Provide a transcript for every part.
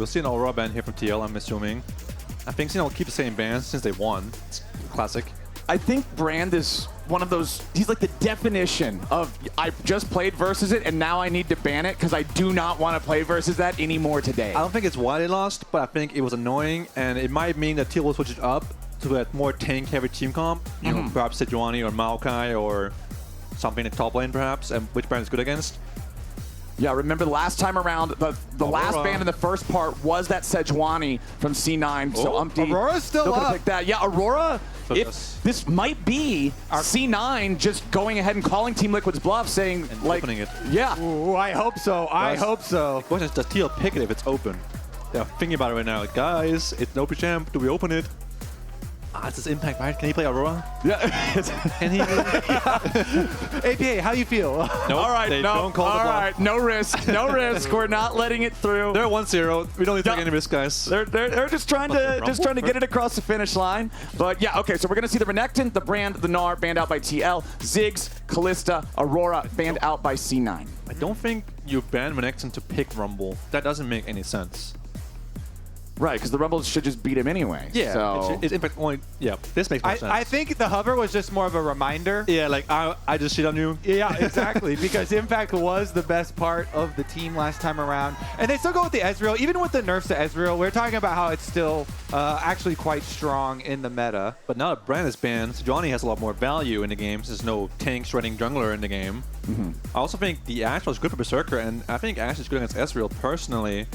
we'll see an Aurora ban here from TL, I'm assuming. I think Cena will keep the same ban since they won. It's classic. I think Brand is one of those, he's like the definition of, I just played versus it and now I need to ban it because I do not want to play versus that anymore today. I don't think it's why they lost, but I think it was annoying, and it might mean that TL will switch it up to a more tank-heavy team comp. You know, perhaps Sejuani or Maokai or something in top lane, perhaps, and which Brand is good against. Yeah, remember the last time around, the last ban in the first part was that Sejuani from C9, so Umti Aurora's still up. Pick that. Yeah, Aurora, So this might be our C9 just going ahead and calling Team Liquid's bluff, saying, and like, opening it. Yeah. Ooh, I hope so. I hope so. The question is, does TL pick it if it's open? They're thinking about it right now. Like, guys, it's an open champ. Do we open it? Ah, it's this Impact, right? Can he play Aurora? Yeah. Can he? APA, how you feel? Nope, All right, they no. don't call All the bluff. right, no risk. No risk. We're not letting it through. They're 1-0. We don't need to take any risk, guys. They're just trying to get it across the finish line. But yeah, okay, so we're gonna see the Renekton, the Brand, the Gnar banned out by TL, Ziggs, Kalista, Aurora banned out by C9. I don't think you ban Renekton to pick Rumble. That doesn't make any sense. Right, because the Rumbles should just beat him anyway. Yeah, So it's Impact only. Yeah, this makes more sense. I think the hover was just more of a reminder. Yeah, like I just shit on you. Yeah, exactly. Because Impact was the best part of the team last time around. And they still go with the Ezreal. Even with the nerfs to Ezreal, we're talking about how it's still actually quite strong in the meta. But now that Brand is banned, Sejuani has a lot more value in the game since there's no tank shredding jungler in the game. I also think the AShe was good for Berserker, and I think AShe is good against Ezreal personally.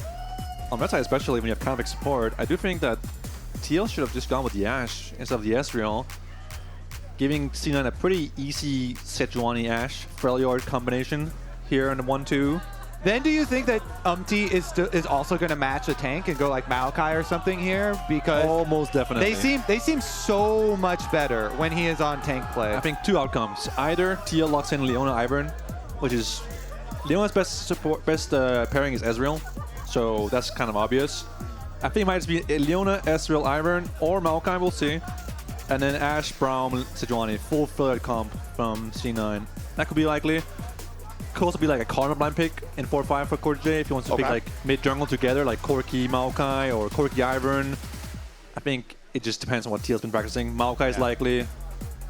On that side, especially when you have convict support, I do think that TL should have just gone with the AShe instead of the Ezreal, giving C9 a pretty easy Sejuani AShe Freljord combination here in the 1-2. Then do you think that Umti is also going to match a tank and go like Maokai or something here? Because almost definitely. They seem so much better when he is on tank play. I think two outcomes. Either TL locks in Leona Ivern, which is Leona's best pairing is Ezreal. So that's kind of obvious. I think it might just be Leona, Ezreal, Ivern, or Maokai, we'll see. And then AShe, Braum, Sejuani, full Freljord comp from C9. That could be likely. Could also be like a Karma blind pick in 4-5 for CoreJJ if he wants to pick like mid-jungle together, like Corki, Maokai, or Corki, Ivern. I think it just depends on what TL's been practicing. Maokai is likely.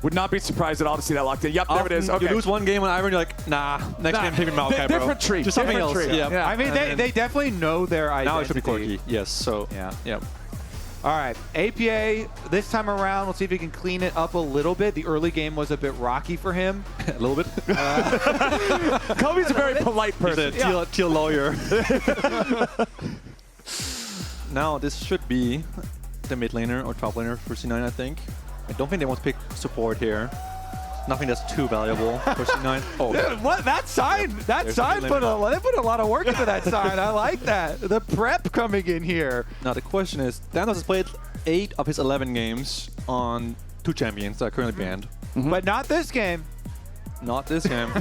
would not be surprised at all to see that locked in. Yep, there it is. Okay. You lose one game on Ivern, you're like, nah, next game picking Maokai, bro. Different tree. Just something else. Yeah. I mean, they definitely know their identity. Now it should be Corki. Yes. So yeah. All right, APA this time around, we'll see if he can clean it up a little bit. The early game was a bit rocky for him. A little bit. Kobe's a very polite person. He's a TL lawyer. Now this should be the mid laner or top laner for C9, I think. I don't think they want to pick support here. Nothing that's too valuable for C9. Oh, Dude, what that sign? Yep. That sign they put a lot of work into that sign. I like that. The prep coming in here. Now the question is, Thanatos has played 8 of his 11 games on 2 champions that are currently banned. But not this game. Not this game.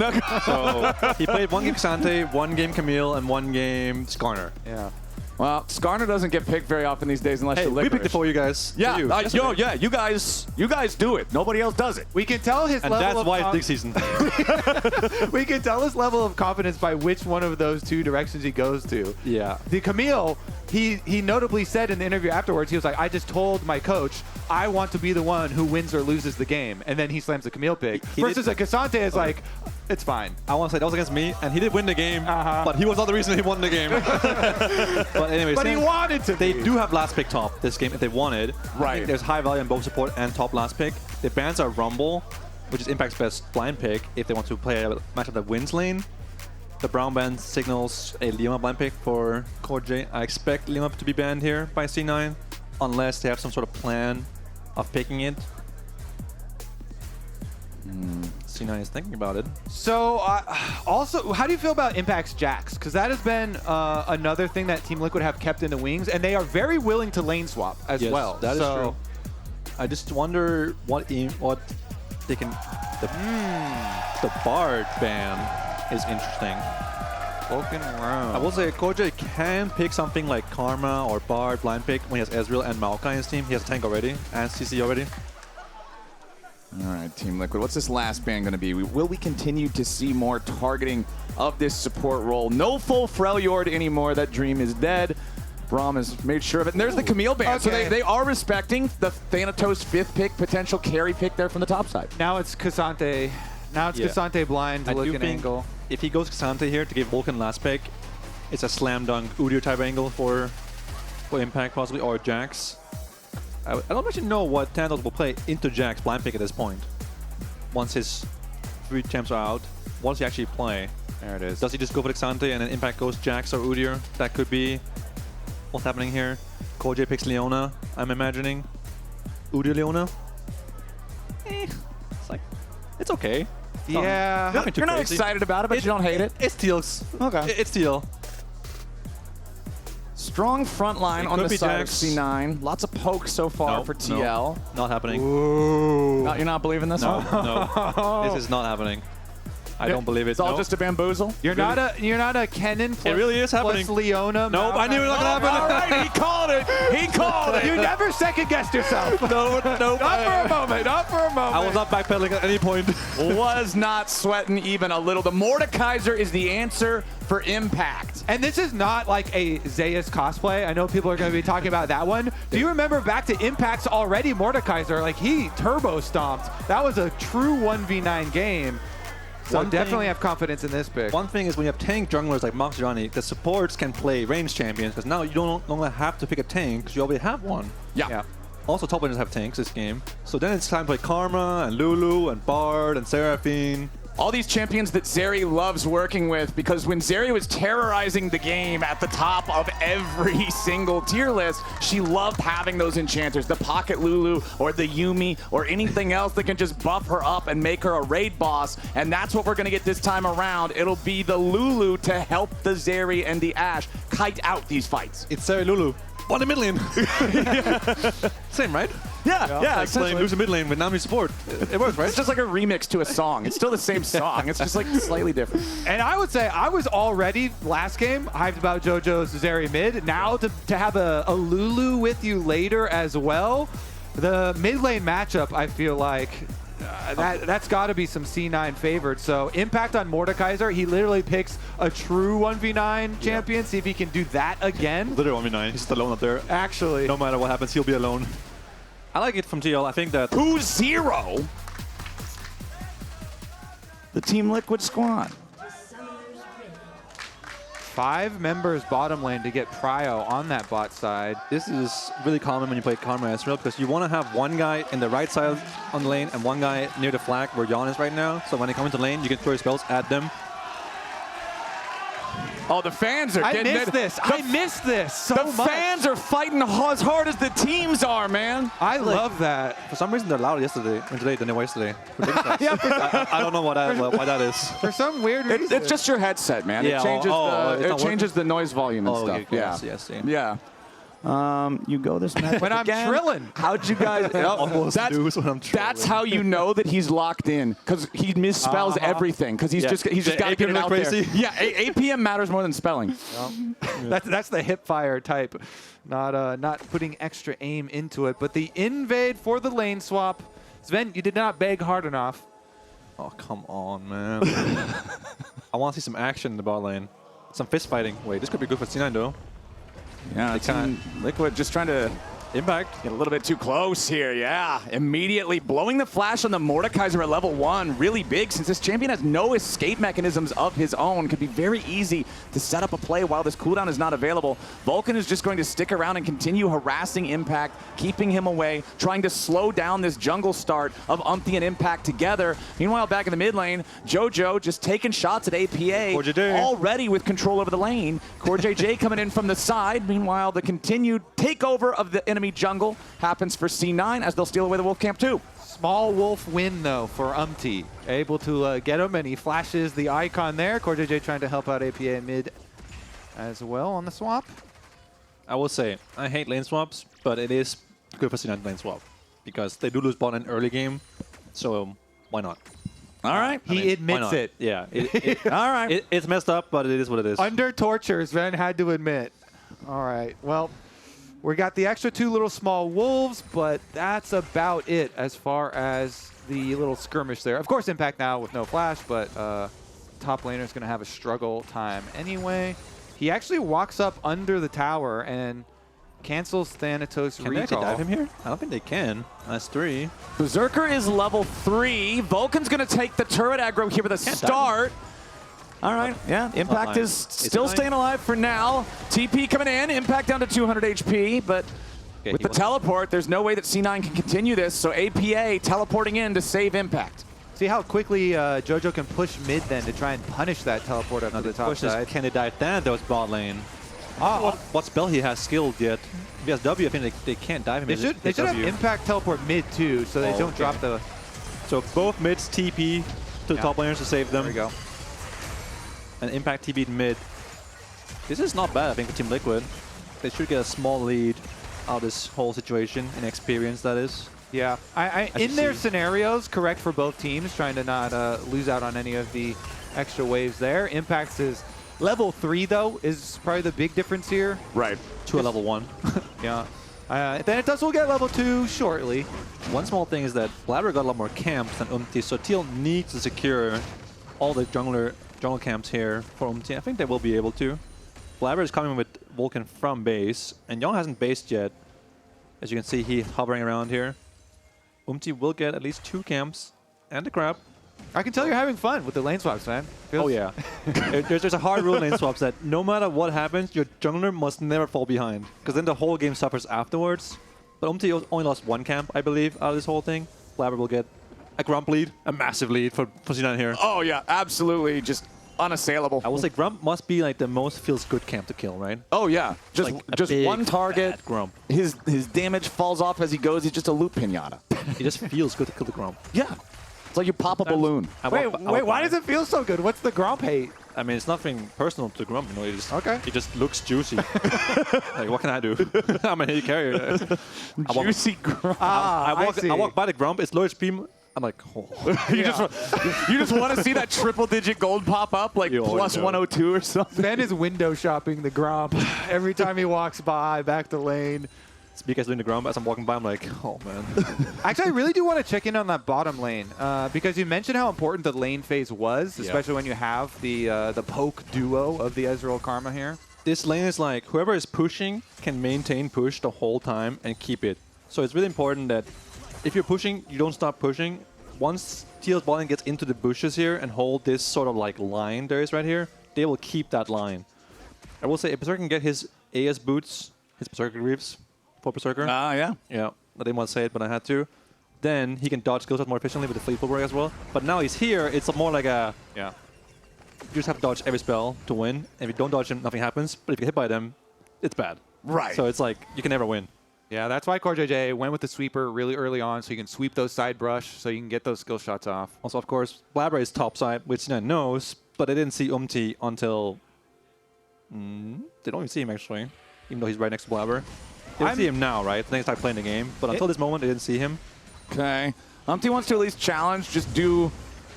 So he played 1 game Ksante, 1 game Camille, and 1 game Skarner. Yeah. Well, Skarner doesn't get picked very often these days unless Hey, you're we picked it for you guys. Yeah, you. you guys do it. Nobody else does it. We can tell his And level that's of why it's big season. we can tell his level of confidence by which one of those 2 directions he goes to. Yeah. The Camille, he notably said in the interview afterwards, he was like, I just told my coach, I want to be the one who wins or loses the game. And then he slams the Camille pick. Versus a Ksante is like, it's fine. I want to say that was against me, and he did win the game, but he was not the reason he won the game. But anyways, but he wanted to. They do have last pick top this game if they wanted. Right. I think there's high value in both support and top last pick. The bans are Rumble, which is Impact's best blind pick if they want to play a matchup that wins lane. The brown ban signals a Leona blind pick for CoreJJ. I expect Leona to be banned here by C9, unless they have some sort of plan of picking it. C9 is thinking about it. So, also, how do you feel about Impact's Jax? Because that has been another thing that Team Liquid have kept in the wings, and they are very willing to lane swap as well. That is true. I just wonder what they can. The Bard ban is interesting. Vulcan round. I will say CoreJJ can pick something like Karma or Bard blind pick when he has Ezreal and Maokai in his team. He has tank already and CC already. All right, Team Liquid, what's this last ban going to be? Will we continue to see more targeting of this support role? No full Freljord anymore. That dream is dead. Braum has made sure of it. And there's the Camille ban. So they are respecting the Thanatos 5th pick, potential carry pick there from the top side. Now it's Ksante. Now it's Ksante blind to look an angle. If he goes Ksante here to give Vulcan last pick, it's a slam dunk Udyr type angle for Impact possibly, or Jax. I don't actually know what Thanatos will play into Jax blind pick at this point. Once his 3 champs are out, what does he actually play? There it is. Does he just go for Ksante and then Impact goes Jax or Udyr? That could be what's happening here. CoreJJ picks Leona, I'm imagining. Udyr Leona? It's like, it's okay. Yeah. You're not excited about it, but you don't hate it. It's Teal's. Okay. It's Teal. Strong front line on the side of C9. Lots of pokes so far for TL. Not happening. Ooh. You're not believing this one? No. This is not happening. I don't believe it. It's all just a bamboozle. You're not a Kennen plus, it really is happening. Plus Leona. Nope, I knew it was not going to happen. All right, he called it. He called it. You never second guessed yourself. No. Not for a moment. Not for a moment. I was not backpedaling at any point. Was not sweating even a little. The Mordekaiser is the answer for Impact. And this is not like a Zeus cosplay. I know people are going to be talking about that one. Do you remember back to Impact's already Mordekaiser? Like, he turbo stomped. That was a true 1v9 game. So definitely have confidence in this pick. One thing is when you have tank junglers like Sejuani, the supports can play range champions because now you don't longer have to pick a tank because you already have one. Yeah. Also, top laners have tanks this game. So then it's time to play Karma and Lulu and Bard and Seraphine. All these champions that Zeri loves working with, because when Zeri was terrorizing the game at the top of every single tier list, she loved having those enchanters, the Pocket Lulu or the Yuumi or anything else that can just buff her up and make her a raid boss. And that's what we're going to get this time around. It'll be the Lulu to help the Zeri and the AShe kite out these fights. It's Zeri Lulu. On the mid lane. Same, right? Yeah, Like playing lose the mid lane with Nami support. It works, right? It's just like a remix to a song. It's still the same song. It's just like slightly different. And I would say I was already last game hyped about JoJo's Zeri mid. Now to have a Lulu with you later as well. The mid lane matchup, I feel like that's got to be some C9 favored. So Impact on Mordekaiser, he literally picks a true 1v9 champion. See if he can do that again. Literally 1v9. He's just alone up there. Actually. No matter what happens, he'll be alone. I like it from TL. I think that 2-0. The Team Liquid squad. 5 members bottom lane to get Prio on that bot side. this is really common when you play Karma Ezreal because you want to have one guy in the right side on the lane and one guy near the flag where Yeon is right now. So when they come into lane, you can throw your spells at them. Oh, the fans are getting it. I missed this so much. The fans are fighting as hard as the teams are, man. I love that. For some reason, they're louder today than they were yesterday. I don't know why that is. For some weird reason. It's just your headset, man. Yeah, it changes the noise volume and stuff. Okay, yes. Yeah. You go this match when I'm trilling. How'd you guys? That's how you know that he's locked in, because he misspells everything, because he's just got to get it out there. Yeah, APM matters more than spelling. That's the hip fire type, not putting extra aim into it. But the invade for the lane swap. Zven, you did not beg hard enough. Oh, come on, man. I want to see some action in the bot lane. Some fist fighting. Wait, this could be good for C9 though. Yeah, Team Liquid just trying to Impact. Get a little bit too close here, yeah. Immediately blowing the flash on the Mordekaiser at level 1, really big, since this champion has no escape mechanisms of his own. Could be very easy to set up a play while this cooldown is not available. Vulcan is just going to stick around and continue harassing Impact, keeping him away, trying to slow down this jungle start of Umti and Impact together. Meanwhile, back in the mid lane, Jojo just taking shots at APA, already with control over the lane. CoreJJ coming in from the side. Meanwhile, the continued takeover of the enemy jungle happens for C9 as they'll steal away the Wolf Camp too. Small Wolf win, though, for Umti. Able to get him, and he flashes the icon there. CoreJJ trying to help out APA mid as well on the swap. I will say, I hate lane swaps, but it is good for C9 lane swap because they do lose bot in early game, so why not? All right. He admits it. Yeah. All right. It's messed up, but it is what it is. Under torture, Zven had to admit. All right. Well, we got the extra 2 little small wolves, but that's about it as far as the little skirmish there. Of course, Impact now with no flash, but top laner is going to have a struggle time anyway. He actually walks up under the tower and cancels Thanatos Can they actually recall. dive him here? I don't think they can. That's 3. Berserker is level 3. Vulcan's going to take the turret aggro here with a start. All right, yeah, Impact is still staying alive for now. TP coming in, Impact down to 200 HP, but with the teleport, there's no way that C9 can continue this, so APA teleporting in to save Impact. See how quickly Jojo can push mid then to try and punish that teleport up to the top side. Can they dive Thanatos bot lane? What spell he has skilled yet? If he has W, I think they can't dive him. They should have Impact teleport mid too, so they don't drop the... So both mids TP to the top laners to save them. There we go. And Impact TP'd mid. This is not bad, I think, for Team Liquid. They should get a small lead out of this whole situation, in experience, that is. Yeah, in their scenarios, correct for both teams, trying to not lose out on any of the extra waves there. Impact's is level 3, though, is probably the big difference here. Right. To a level 1. Yeah. Thanatos will get level 2 shortly. One small thing is that Blaber got a lot more camps than Umti, so TL needs to secure all the jungle camps here for Umti. I think they will be able to. Blaber is coming with Vulcan from base, and Yeon hasn't based yet. As you can see, he's hovering around here. Umti will get at least 2 camps and the crab. I can tell you're having fun with the lane swaps, man. Oh yeah. There's a hard rule in lane swaps that no matter what happens, your jungler must never fall behind, because then the whole game suffers afterwards. But Umti only lost 1 camp, I believe, out of this whole thing. Blaber will get a Grump lead, a massive lead for C9 here. Oh yeah, absolutely, just unassailable. I will say Grump must be like the most feels good camp to kill, right? Oh yeah, just big, one target. Grump. His damage falls off as he goes. He's just a loot pinata. It just feels good to kill the Grump. Yeah, it's like you pop a balloon. Wait, why does it feel so good? What's the Grump hate? I mean, it's nothing personal to Grump, you know. It just looks juicy. Like, what can I do? I'm a hate carrier. Juicy Grump. I walk by the Grump. It's low HP. I'm like, oh. you just want to see that triple-digit gold pop up, like plus 102 or something. Ben is window shopping the Grump every time he walks by, back the lane. Speaker's doing the Grump as I'm walking by. I'm like, oh man. Actually, I really do want to check in on that bottom lane because you mentioned how important the lane phase was, especially when you have the poke duo of the Ezreal Karma here. This lane is like whoever is pushing can maintain push the whole time and keep it. So it's really important that if you're pushing, you don't stop pushing. Once TL's bot lane gets into the bushes here and hold this sort of like line there is right here, they will keep that line. I will say if Berserker can get his AS boots, his Berserker greaves for Berserker. Yeah. Yeah, I didn't want to say it, but I had to. Then he can dodge skillshot more efficiently with the fleet footwork as well. But now he's here, it's more like a... Yeah. You just have to dodge every spell to win. And if you don't dodge them, nothing happens. But if you get hit by them, it's bad. Right. So it's like, you can never win. Yeah, that's why CoreJJ went with the sweeper really early on, so you can sweep those side brush, so you can get those skill shots off. Also, of course, Blaber is top side, which C9 knows, but they didn't see Umti until... they don't even see him, actually, even though he's right next to Blaber. They see him now, right? Then they start playing the game, but until this moment, they didn't see him. Okay. Umti wants to at least challenge, just do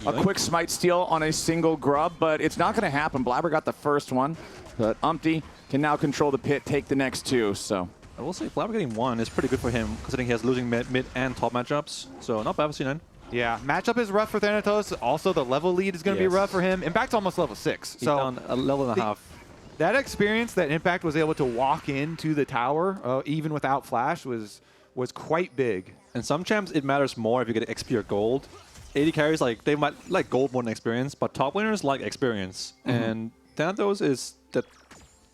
a quick smite steal on a single grub, but it's not going to happen. Blaber got the first one, but Umti can now control the pit, take the next 2, so... I will say Blaber getting 1 is pretty good for him, considering he has losing mid and top matchups. So not bad for C9. Yeah, matchup is rough for Thanatos. Also, the level lead is going to be rough for him. Impact's almost level 6. He's down a level and a half. That experience that Impact was able to walk into the tower, even without flash, was quite big. And some champs, it matters more if you get XP or gold. AD carries, like, they might like gold more than experience, but top laners like experience. And Thanatos is the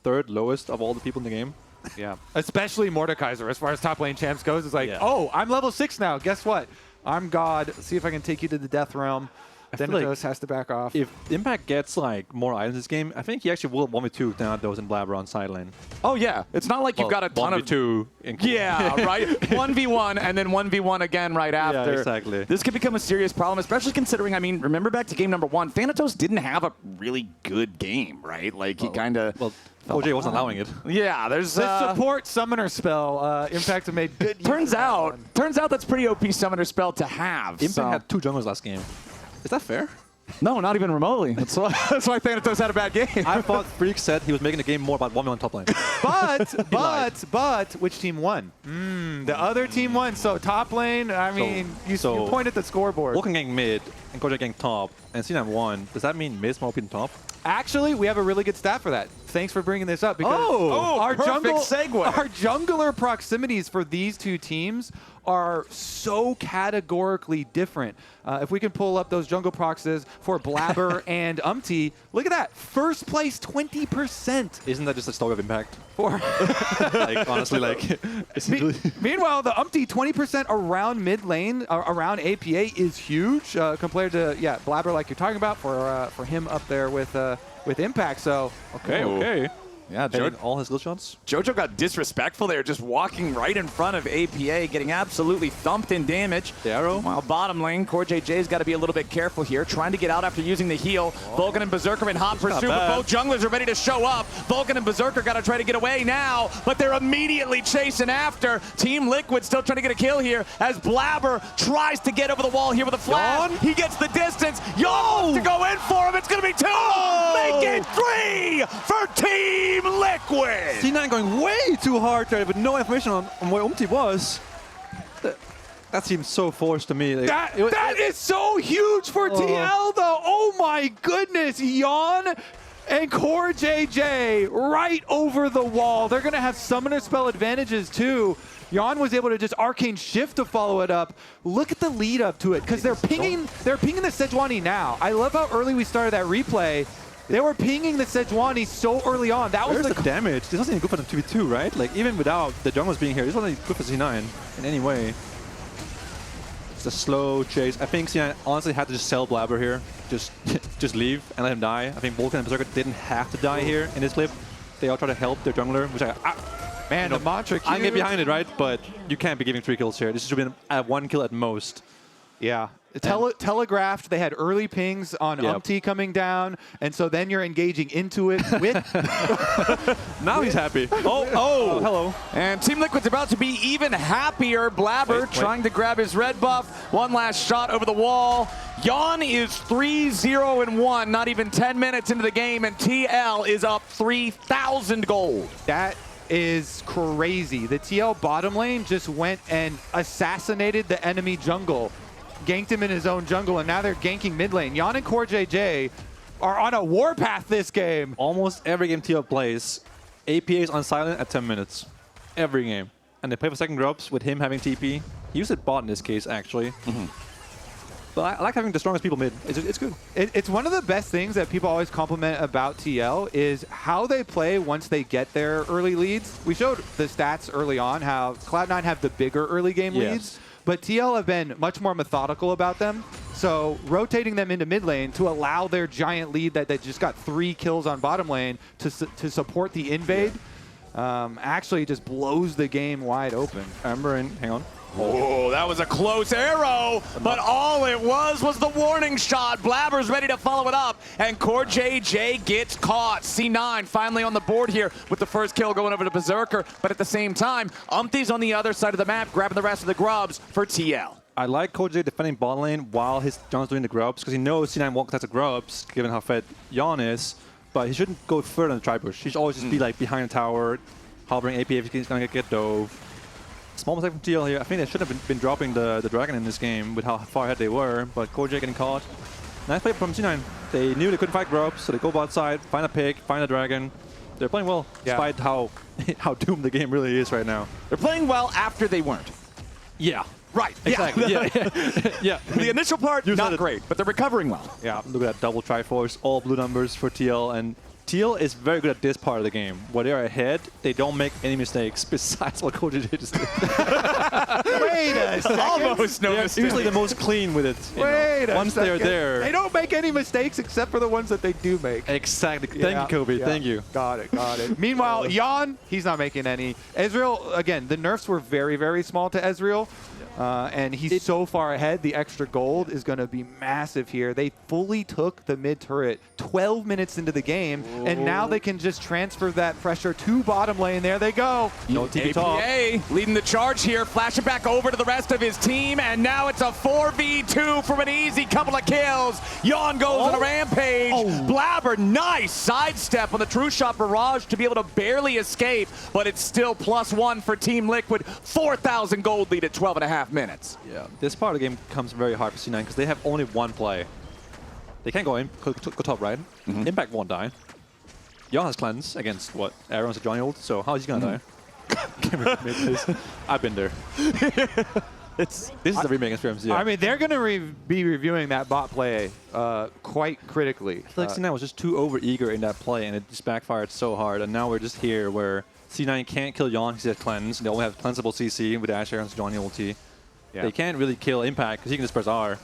3rd lowest of all the people in the game. Yeah, especially Mordekaiser as far as top lane champs goes. It's like, oh, I'm level 6 now. Guess what? I'm God. Let's see if I can take you to the death realm. Thanatos has to back off. If Impact gets like more items this game, I think he actually will 1v2 Thanatos and Blaber on side lane. Oh yeah, it's not like you've got a ton 1v2 of... Yeah, right? 1v1 and then 1v1 again right after. Yeah, exactly. This could become a serious problem, especially considering, I mean, remember back to game number 1, Thanatos didn't have a really good game, right? Like he kind of... Well, OJ wasn't allowing it. Yeah, there's the support summoner spell. Impact have made good use turns out that's pretty OP summoner spell to have. Impact had 2 junglers last game. Is that fair? No, not even remotely. That's why Thanatos had a bad game. I thought Freak said he was making the game more about 1v1 top lane. But which team won? The other team won. So top lane, I mean, you point at the scoreboard. Vulcan getting mid and CoreJJ getting top, and C9 won. Does that mean mid's more OP than top? Actually, we have a really good stat for that. Thanks for bringing this up because our perfect segue. Our jungler proximities for these two teams are so categorically different. If we can pull up those jungle proxies for Blaber and Umti, look at that. First place, 20%. Isn't that just a story of impact? For Like, honestly, like... Meanwhile, the Umti 20% around mid lane, around APA is huge compared to, Blaber like you're talking about for him up there with impact. So, Okay. Yeah, all his skill shots. Jojo got disrespectful there, just walking right in front of APA, getting absolutely thumped in damage. The arrow. While bottom lane, CoreJJ's got to be a little bit careful here, trying to get out after using the heal. Vulcan and Berserker in hot pursuit, but both junglers are ready to show up. Vulcan and Berserker got to try to get away now, but they're immediately chasing after. Team Liquid still trying to get a kill here as Blaber tries to get over the wall here with a flash. Yeon? He gets the distance. Yeon wants to go in for him. It's going to be 2. Make it 3 for Team Liquid. C9 going way too hard there with no information on where Umti was. That seems so forced to me. Like, that is so huge for TL though. Oh my goodness. Yeon and CoreJJ right over the wall. They're going to have summoner spell advantages too. Yeon was able to just arcane shift to follow it up. Look at the lead up to it because they're pinging the Sejuani now. I love how early we started that replay. They were pinging the Sejuani so early on. That was the damage. This wasn't even good for the 2v2, right? Like, even without the junglers being here, this wasn't good for C9 in any way. It's a slow chase. I think C9 honestly had to just sell Blaber here. Just leave and let him die. I think Vulcan and Berserker didn't have to die here in this clip. They all try to help their jungler, which man, the mantra. I can get behind it, right? But you can't be giving 3 kills here. This should be at 1 kill at most. Yeah. Telegraphed, they had early pings on Umti coming down, and so then you're engaging into it with... Now he's happy. Oh, hello. And Team Liquid's about to be even happier. Blaber trying to grab his red buff. One last shot over the wall. Yeon is 3-0-1, not even 10 minutes into the game, and TL is up 3,000 gold. That is crazy. The TL bottom lane just went and assassinated the enemy jungle. Ganked him in his own jungle, and now they're ganking mid lane. Yeon and CoreJJ are on a warpath this game. Almost every game TL plays, APA is on silent at 10 minutes. Every game. And they play for second drops with him having TP. He used it bot in this case, actually. But I like having the strongest people mid. It's good. It's one of the best things that people always compliment about TL is how they play once they get their early leads. We showed the stats early on how Cloud9 have the bigger early game leads. But TL have been much more methodical about them. So rotating them into mid lane to allow their giant lead that they just got 3 kills on bottom lane to support the invade actually just blows the game wide open. Amber and hang on. Oh, that was a close arrow, but all it was the warning shot. Blaber's ready to follow it up, and CoreJJ gets caught. C9 finally on the board here with the first kill going over to Berserker, but at the same time, Umti's on the other side of the map, grabbing the rest of the grubs for TL. I like CoreJJ defending bot lane while his John's doing the grubs, because he knows C9 won't touch the grubs, given how fed Yeon is, but he shouldn't go further in the tri-bush. He should always just be like behind the tower, hovering AP if he's gonna get dove. Small mistake from TL here. I think they should have been dropping the dragon in this game with how far ahead they were, but CoreJJ getting caught. Nice play from C9. They knew they couldn't fight grubs, so they go bot side, find a pick, find a dragon. They're playing well, despite how doomed the game really is right now. They're playing well after they weren't. Yeah. Right. Exactly. Yeah. The initial part, not great, but they're recovering well. Yeah. Look at that double Triforce, all blue numbers for TL, and TL is very good at this part of the game. Where they're ahead, they don't make any mistakes besides what CoreJJ just did. Wait a second. Almost no mistakes. Usually the most clean with it. Wait a Once second. they're there. They don't make any mistakes except for the ones that they do make. Exactly. Thank you, Kobe. Thank you. Got it. Meanwhile, Yeon, he's not making any. Ezreal, again, the nerfs were very, very small to Ezreal. And he's so far ahead, the extra gold is going to be massive here. They fully took the mid turret 12 minutes into the game, and now they can just transfer that pressure to bottom lane. There they go. No TP talk. APA leading the charge here, flashing back over to the rest of his team, and now it's a 4v2 from an easy couple of kills. Yeon goes on a rampage. Blaber, nice sidestep on the True Shot Barrage to be able to barely escape, but it's still +1 for Team Liquid. 4,000 gold lead at 12.5 minutes. Yeah, this part of the game comes very hard for C9 because they have only one play. They can't go in, go top right. Impact won't die. Yeon has cleanse against what? Aaron's a Sejuani ult, so how is he gonna die? I've been there. This is the remake experience, yeah. I mean, they're going to be reviewing that bot play quite critically. I feel like C9 was just too over-eager in that play, and it just backfired so hard. And now we're just here where C9 can't kill Yeon because he has cleanse. They only have cleansable CC with AShe and Sejuani ulti. Yeah. They can't really kill Impact because he can just press R.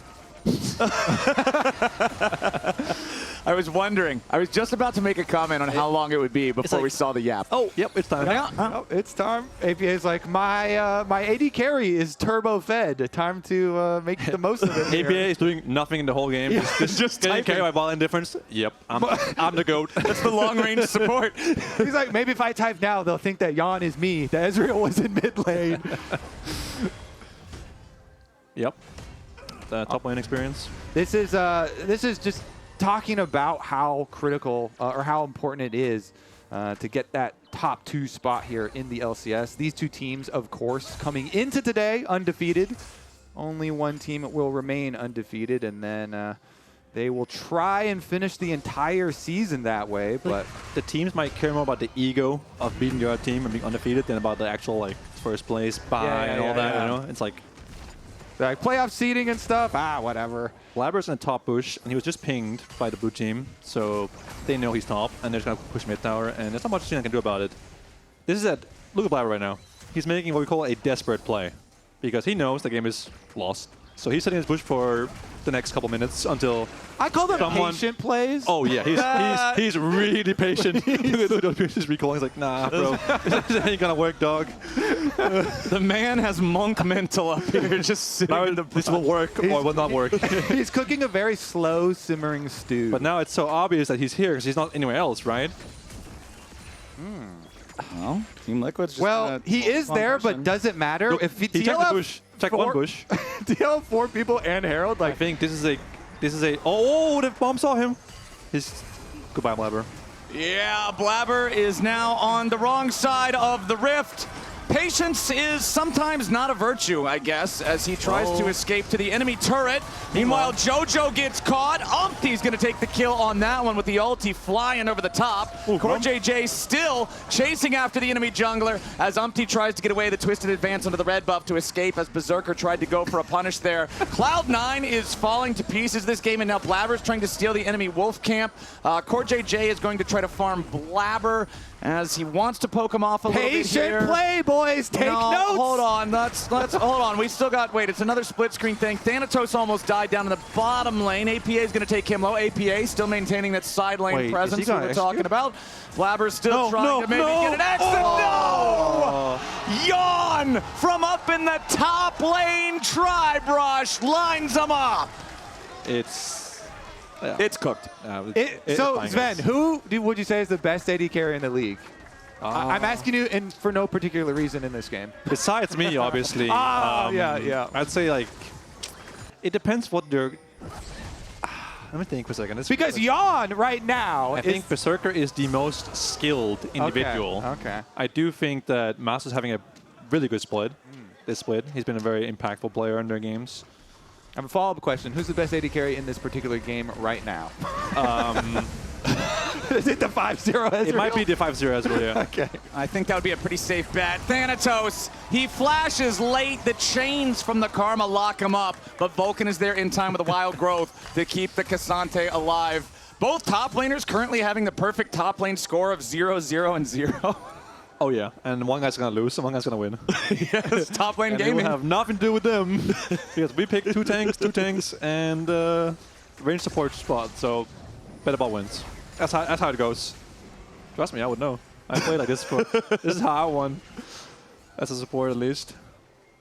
I was wondering. I was just about to make a comment on how long it would be before we saw the yap. Oh, yep, it's time. Oh, it's time. APA is like, my AD carry is turbo fed. Time to make the most of it. APA is doing nothing in the whole game. Yeah, just getting carried by ball indifference. Yep, I'm the GOAT. That's the long-range support. He's like, maybe if I type now, they'll think that Yeon is me. That Ezreal was in mid lane. Yep. The top lane experience. This is just talking about how critical or how important it is to get that top 2 spot here in the LCS. These 2 teams, of course, coming into today undefeated. Only one team will remain undefeated, and then they will try and finish the entire season that way. But the teams might care more about the ego of beating the other team and being undefeated than about the actual like first place bye and all that. You know, it's like. Like playoff seeding and stuff, whatever. Blaber's in the top push, and he was just pinged by the blue team, so they know he's top, and they're just going to push mid tower, and there's not much I can do about it. Look at Blaber right now. He's making what we call a desperate play, because he knows the game is lost. So he's setting his push for the next couple minutes until I call them patient plays. Oh yeah, he's really patient. He's recalling. He's like, nah, bro, this ain't gonna work, dog. The man has monk mental up here, just sitting. This will work or will not work. He's cooking a very slow simmering stew. But now it's so obvious that he's here because he's not anywhere else, right? Well, Team Liquid's just he is there, but doesn't matter. Look, if he checked the bush. Check one bush. TL 4 people and Herald. Like, I think this is a. Oh, the bomb saw him. Goodbye, Blaber. Yeah, Blaber is now on the wrong side of the rift. Patience is sometimes not a virtue, I guess, as he tries to escape to the enemy turret. Meanwhile, Jojo gets caught. Umti's going to take the kill on that one with the ulti flying over the top. CoreJJ still chasing after the enemy jungler as Umti tries to get away the twisted advance onto the red buff to escape as Berserker tried to go for a punish there. Cloud9 is falling to pieces this game, and now Blaber's trying to steal the enemy wolf camp. CoreJJ is going to try to farm Blaber as he wants to poke him off a little bit here. Patient play, boys. Take notes. Hold on. Let's hold on. We still got. Wait, it's another split screen thing. Thanatos almost died down in the bottom lane. APA is going to take him low. APA still maintaining that side lane presence we were talking about. Blaber's still trying to maybe get an exit. No! Yeon from up in the top lane. Tri-brush lines him up. It's cooked. So, Zven, who would you say is the best AD carry in the league? I'm asking you for no particular reason in this game. Besides me, obviously. Yeah. I'd say, like, it depends what they're... Let me think for a second. Because Yeon right now I think Berserker is the most skilled individual. Okay. I do think that Master's having a really good split. This split. He's been a very impactful player in their games. I have a follow-up question. Who's the best AD carry in this particular game right now? Is it the 5-0 Ezreal? It might be the 5-0 Ezreal, yeah. Okay. I think that would be a pretty safe bet. Thanatos, he flashes late. The chains from the Karma lock him up, but Vulcan is there in time with a wild growth to keep the Ksante alive. Both top laners currently having the perfect top lane score of 0-0 and 0. Oh yeah, and one guy's gonna lose and one guy's gonna win. Yes, top lane and gaming. It will have nothing to do with them because we picked two tanks, and range support spot. So better bot wins. That's how it goes. Trust me, I would know. I played like this before. This is how I won as a support at least.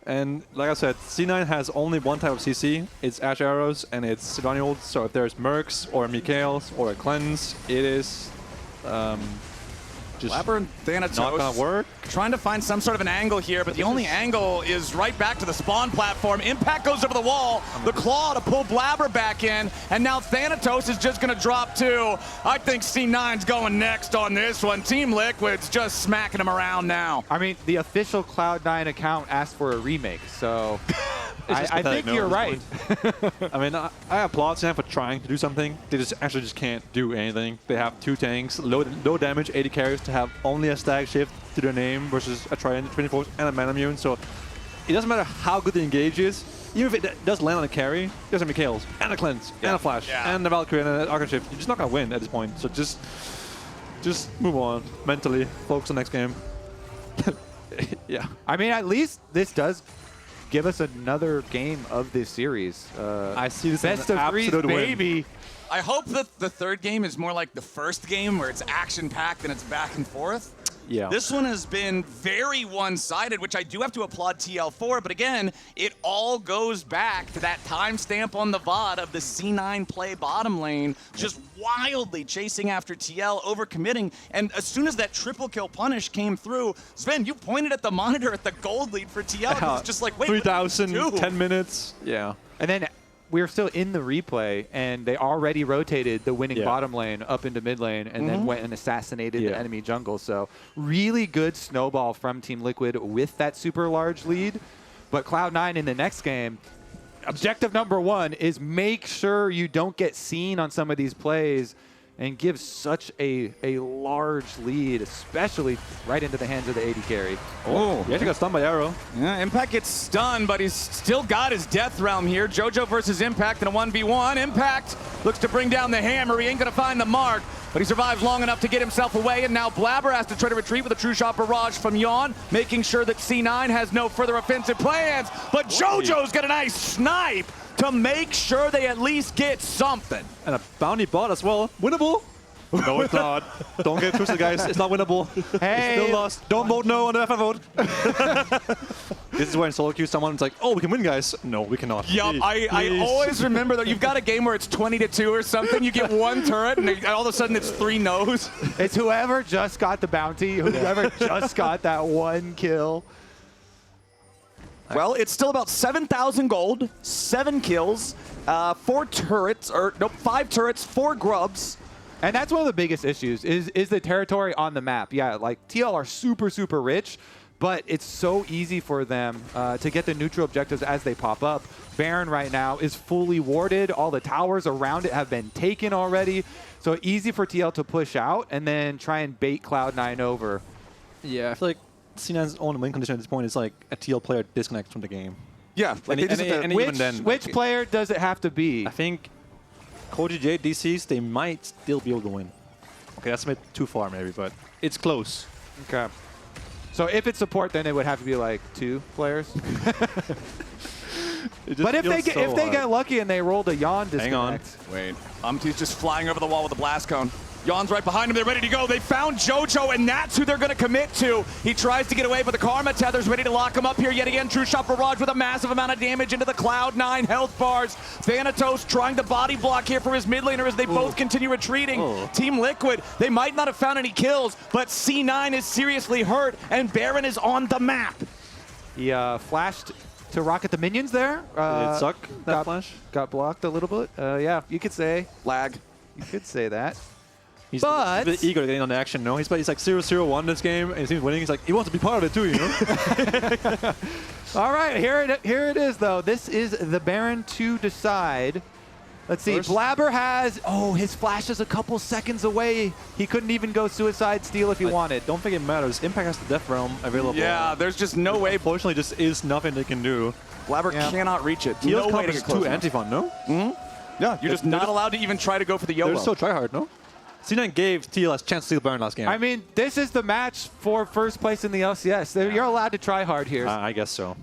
And like I said, C9 has only one type of CC. It's AShe arrows and it's Sejuani ult. So if there's Mercs or Mikaels or a cleanse, it is just Blaber and Thanatos not gonna work. Trying to find some sort of an angle here, but the only angle is right back to the spawn platform. Impact goes over the wall, the claw to pull Blaber back in, and now Thanatos is just gonna drop too. I think C9's going next on this one. Team Liquid's just smacking him around now. I mean, the official Cloud9 account asked for a remake, so I think you're right. I mean, I applaud Sam for trying to do something. They just actually just can't do anything. They have 2 tanks, low damage, 80 carries to have only a stag shift to their name versus a Trident, 24 and a mana immune. So it doesn't matter how good the engage is. Even if it does land on a carry, there's gonna be kills and a cleanse and a flash and a Valkyrie and an Archer shift. You're just not gonna win at this point. So just move on mentally. Focus on the next game. Yeah. I mean, at least this does give us another game of this series. I see this best as an of threes, absolute baby. win. I hope that the third game is more like the first game where it's action-packed and it's back and forth. Yeah. This one has been very one-sided, which I do have to applaud TL for, but again, it all goes back to that timestamp on the VOD of the C9 play bottom lane, just wildly chasing after TL, overcommitting, and as soon as that triple kill punish came through, Zven, you pointed at the monitor at the gold lead for TL, it's just like, wait, 3,000, 10 10 minutes. Yeah. And then we're still in the replay, and they already rotated the winning bottom lane up into mid lane and then went and assassinated the enemy jungle. So really good snowball from Team Liquid with that super large lead. But Cloud9 in the next game, objective number 1 is make sure you don't get seen on some of these plays and give such a large lead, especially right into the hands of the AD carry. Oh, He actually got stunned by arrow. yeah, Impact gets stunned, but he's still got his death realm here. Jojo versus Impact in a 1v1. Impact looks to bring down the hammer. He ain't gonna find the mark, but he survives long enough to get himself away, and now Blaber has to try to retreat with a true shot barrage from Yeon, making sure that C9 has no further offensive plans, but Jojo's got a nice snipe to make sure they at least get something. And a bounty bot as well. Winnable? No, it's not. Don't get twisted, guys. It's not winnable. Hey. It's still lost. Don't vote no on the FF vote. This is where in solo queue someone's like, oh, we can win, guys. No, we cannot. Yup, I always remember that you've got a game where it's 20-2 or something. You get one turret, and all of a sudden it's 3 no's. It's whoever just got the bounty, whoever just got that 1 kill. Well, it's still about 7,000 gold, 7 kills, 4 turrets, or nope, 5 turrets, 4 grubs. And that's one of the biggest issues is the territory on the map. Yeah, like TL are super, super rich, but it's so easy for them to get the neutral objectives as they pop up. Baron right now is fully warded. All the towers around it have been taken already. So easy for TL to push out and then try and bait Cloud9 over. Yeah, I feel like C9's own win condition at this point is like a TL player disconnects from the game. Yeah, like Which player does it have to be? I think CoreJJ, DCs, they might still be able to win. Okay, that's a bit too far maybe, but it's close. Okay. So if it's support, then it would have to be like 2 players. But if they get lucky and they rolled a Yeon disconnect. Hang on. Wait, Umti's just flying over the wall with a blast cone. Yeon's right behind him. They're ready to go. They found Jojo, and that's who they're going to commit to. He tries to get away, but the Karma Tether's ready to lock him up here yet again. True Shot Barrage with a massive amount of damage into the Cloud9 health bars. Thanatos trying to body block here for his mid laner as they both continue retreating. Team Liquid, they might not have found any kills, but C9 is seriously hurt, and Baron is on the map. He flashed to rocket the minions there. Did it suck, that flash? Got blocked a little bit. Yeah, you could say. Lag. You could say that. He's a bit eager to get in on the action, no? He's like 0-0-1 this game, and he's winning. He's like, he wants to be part of it too, you know? All right, here it is, though. This is the Baron to decide. Let's see. Blaber has, his flash is a couple seconds away. He couldn't even go suicide steal if he wanted. Don't think it matters. Impact has the Death Realm available. Yeah, there's just no way. Unfortunately, just is nothing they can do. Blaber cannot reach it. TL's No way to is get close too enough. anti-fun, no? Yeah, you're just not allowed to even try to go for the YOLO. They're so tryhard, no? C9 gave TL a chance to steal Baron last game. I mean, this is the match for first place in the LCS. You're allowed to try hard here. I guess so.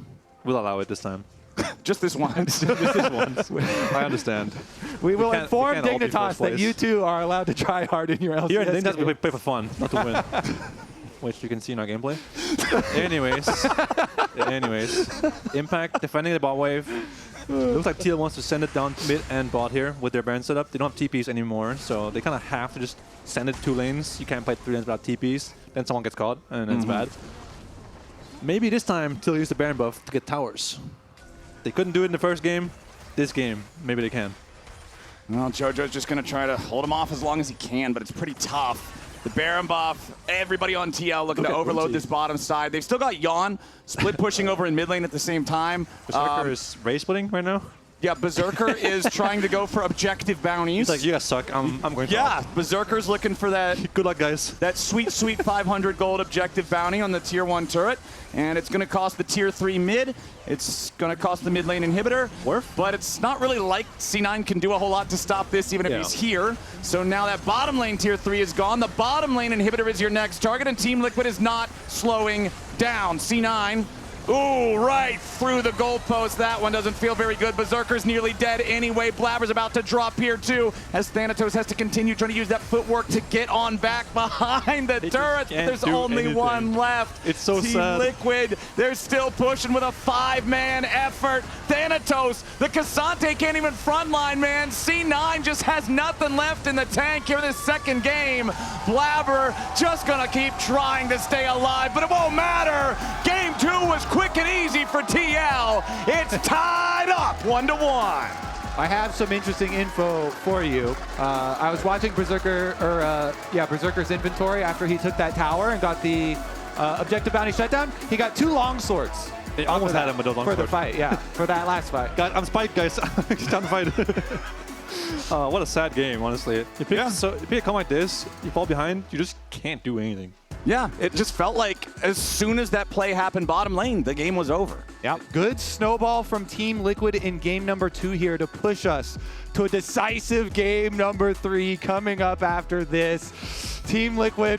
We'll allow it this time. Just this once. Just this once. I understand. We will can't inform all be Dignitas first that place. you two are allowed to try hard in your LCS. Here, Dignitas game. we play for fun, not to win. Which you can see in our gameplay. Anyways, Impact defending the bot wave. Looks like TL wants to send it down mid and bot here with their Baron setup. They don't have TPs anymore, so they kind of have to just send it 2 lanes. You can't play 3 lanes without TPs. Then someone gets caught, and that's bad. Maybe this time TL used the Baron buff to get towers. They couldn't do it in the first game. This game, maybe they can. Well, Jojo's just going to try to hold him off as long as he can, but it's pretty tough. The Baron buff, everybody on TL looking to overload Umti. this bottom side. They've still got Yeon split pushing over in mid lane at the same time. Berserker is race splitting right now. Yeah, Berserker is trying to go for objective bounties. He's like, you guys suck. I'm going. Yeah, Berserker's looking for that Good luck, guys. that sweet 500 gold objective bounty on the tier 1 turret, and it's going to cost the tier 3 mid. It's going to cost the mid lane inhibitor. Worth. But it's not really like C9 can do a whole lot to stop this, even if Yeah. he's here. So now that bottom lane tier 3 is gone. The bottom lane inhibitor is your next target, and Team Liquid is not slowing down. C9. Ooh, right through the goalpost. That one doesn't feel very good. Berserker's nearly dead anyway. Blaber's about to drop here too, as Thanatos has to continue trying to use that footwork to get on back behind the turret. can't There's do only anything. one left. It's so Team sad. Liquid, they're still pushing with a 5-man effort. Thanatos, the Ksante can't even frontline, man. C9 just has nothing left in the tank here this second game. Blaber just gonna keep trying to stay alive, but it won't matter. Game 2 was quick and easy for TL. It's tied up 1-1. I have some interesting info for you. I was watching Berserker's inventory after he took that tower and got the objective bounty shutdown. He got 2 long swords. They almost had him with those long for the swords. fight, yeah, for that last fight. God, I'm spiked, guys. It's time to fight. What a sad game, honestly. You pick, you pick a comp like this, you fall behind, you just can't do anything. Yeah, it just felt like as soon as that play happened bottom lane, the game was over. Yep. Good snowball from Team Liquid in game number 2 here to push us to a decisive game number 3 coming up after this. Team Liquid